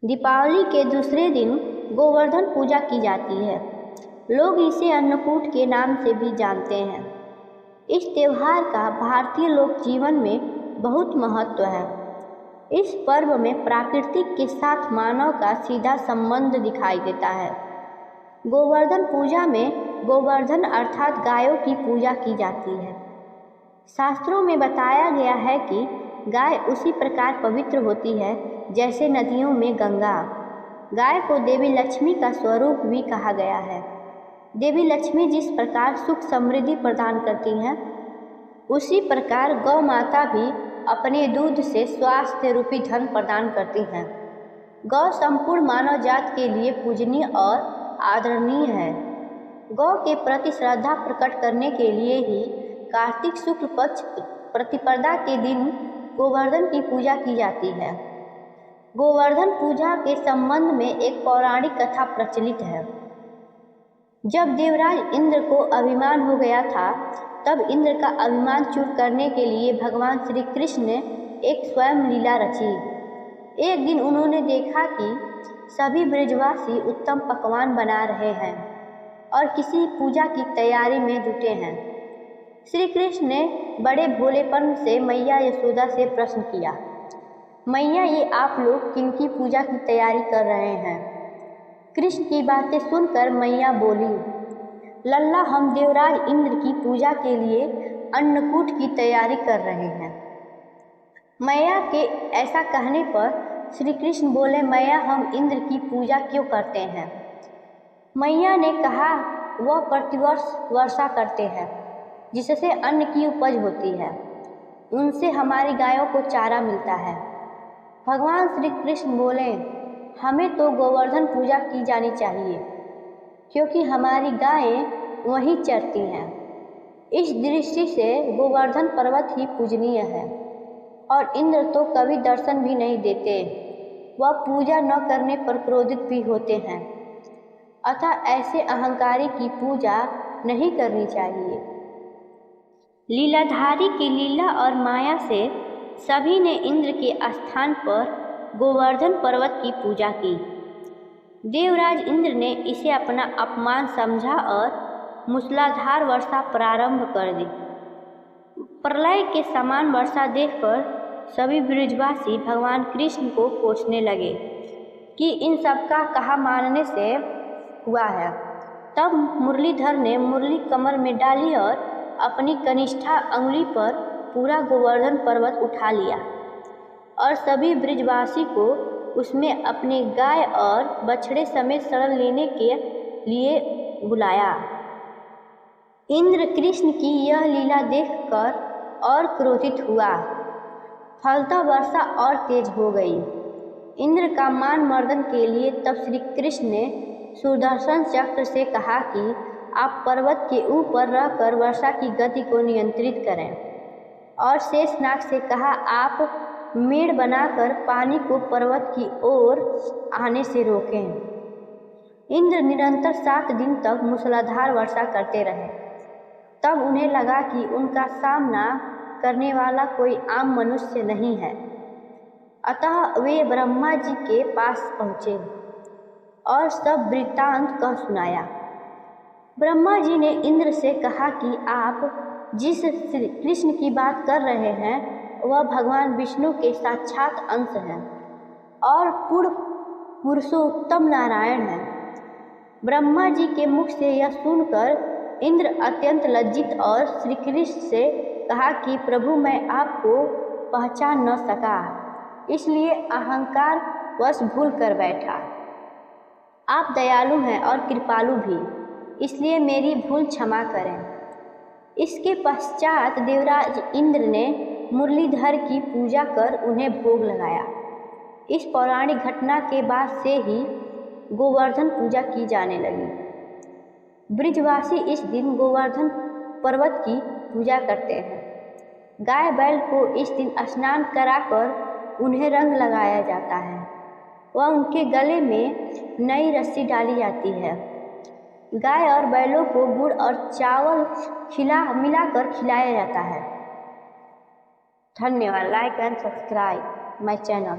दीपावली के दूसरे दिन गोवर्धन पूजा की जाती है। लोग इसे अन्नकूट के नाम से भी जानते हैं। इस त्यौहार का भारतीय लोक जीवन में बहुत महत्व है। इस पर्व में प्रकृति के साथ मानव का सीधा संबंध दिखाई देता है। गोवर्धन पूजा में गोवर्धन अर्थात गायों की पूजा की जाती है। शास्त्रों में बताया गया है कि गाय उसी प्रकार पवित्र होती है जैसे नदियों में गंगा। गाय को देवी लक्ष्मी का स्वरूप भी कहा गया है। देवी लक्ष्मी जिस प्रकार सुख समृद्धि प्रदान करती हैं, उसी प्रकार गौ माता भी अपने दूध से स्वास्थ्य रूपी धन प्रदान करती हैं। गौ संपूर्ण मानव जात के लिए पूजनीय और आदरणीय है। गौ के प्रति श्रद्धा प्रकट करने के लिए ही कार्तिक शुक्ल पक्ष प्रतिपदा के दिन गोवर्धन की पूजा की जाती है। गोवर्धन पूजा के संबंध में एक पौराणिक कथा प्रचलित है। जब देवराज इंद्र को अभिमान हो गया था, तब इंद्र का अभिमान चूर करने के लिए भगवान श्री कृष्ण ने एक स्वयं लीला रची। एक दिन उन्होंने देखा कि सभी ब्रजवासी उत्तम पकवान बना रहे हैं और किसी पूजा की तैयारी में जुटे हैं। श्री कृष्ण ने बड़े भोलेपन से मैया यशोदा से प्रश्न किया, मैया, ये आप लोग किनकी पूजा की तैयारी कर रहे हैं? कृष्ण की बातें सुनकर मैया बोली, लल्ला, हम देवराज इंद्र की पूजा के लिए अन्नकूट की तैयारी कर रहे हैं। मैया के ऐसा कहने पर श्री कृष्ण बोले, मैया, हम इंद्र की पूजा क्यों करते हैं? मैया ने कहा, वह प्रतिवर्ष वर्षा करते हैं जिससे अन्न की उपज होती है। उनसे हमारी गायों को चारा मिलता है। भगवान श्री कृष्ण बोले, हमें तो गोवर्धन पूजा की जानी चाहिए क्योंकि हमारी गायें वहीं चरती हैं। इस दृष्टि से गोवर्धन पर्वत ही पूजनीय है और इंद्र तो कभी दर्शन भी नहीं देते। वह पूजा न करने पर क्रोधित भी होते हैं। अतः ऐसे अहंकारी की पूजा नहीं करनी चाहिए। लीलाधारी की लीला और माया से सभी ने इंद्र के स्थान पर गोवर्धन पर्वत की पूजा की। देवराज इंद्र ने इसे अपना अपमान समझा और मूसलाधार वर्षा प्रारंभ कर दी। प्रलय के समान वर्षा देखकर सभी ब्रजवासी भगवान कृष्ण को कोसने लगे कि इन सबका कहा मानने से हुआ है। तब मुरलीधर ने मुरली कमर में डाली और अपनी कनिष्ठा अंगुली पर पूरा गोवर्धन पर्वत उठा लिया और सभी ब्रजवासी को उसमें अपने गाय और बछड़े समेत शरण लेने के लिए बुलाया। इंद्र कृष्ण की यह लीला देखकर और क्रोधित हुआ। फलतः वर्षा और तेज हो गई। इंद्र का मान मर्दन के लिए तब श्री कृष्ण ने सुदर्शन चक्र से कहा कि आप पर्वत के ऊपर रहकर वर्षा की गति को नियंत्रित करें और शेषनाग से कहा, आप मेड़ बनाकर पानी को पर्वत की ओर आने से रोकें। इंद्र निरंतर 7 दिन तक मूसलाधार वर्षा करते रहे। तब उन्हें लगा कि उनका सामना करने वाला कोई आम मनुष्य नहीं है। अतः वे ब्रह्मा जी के पास पहुँचे और सब वृत्तांत कह सुनाया। ब्रह्मा जी ने इंद्र से कहा कि आप जिस श्री कृष्ण की बात कर रहे हैं, वह भगवान विष्णु के साक्षात अंश हैं और पूर्ण पुरुषोत्तम नारायण हैं। ब्रह्मा जी के मुख से यह सुनकर इंद्र अत्यंत लज्जित और श्री कृष्ण से कहा कि प्रभु, मैं आपको पहचान न सका, इसलिए अहंकार वश भूल कर बैठा। आप दयालु हैं और कृपालु भी, इसलिए मेरी भूल क्षमा करें। इसके पश्चात देवराज इंद्र ने मुरलीधर की पूजा कर उन्हें भोग लगाया। इस पौराणिक घटना के बाद से ही गोवर्धन पूजा की जाने लगी। ब्रजवासी इस दिन गोवर्धन पर्वत की पूजा करते हैं। गाय बैल को इस दिन स्नान कराकर उन्हें रंग लगाया जाता है व उनके गले में नई रस्सी डाली जाती है। गाय और बैलों को गुड़ और चावल मिलाकर खिलाया जाता है। धन्यवाद। Like and subscribe my channel.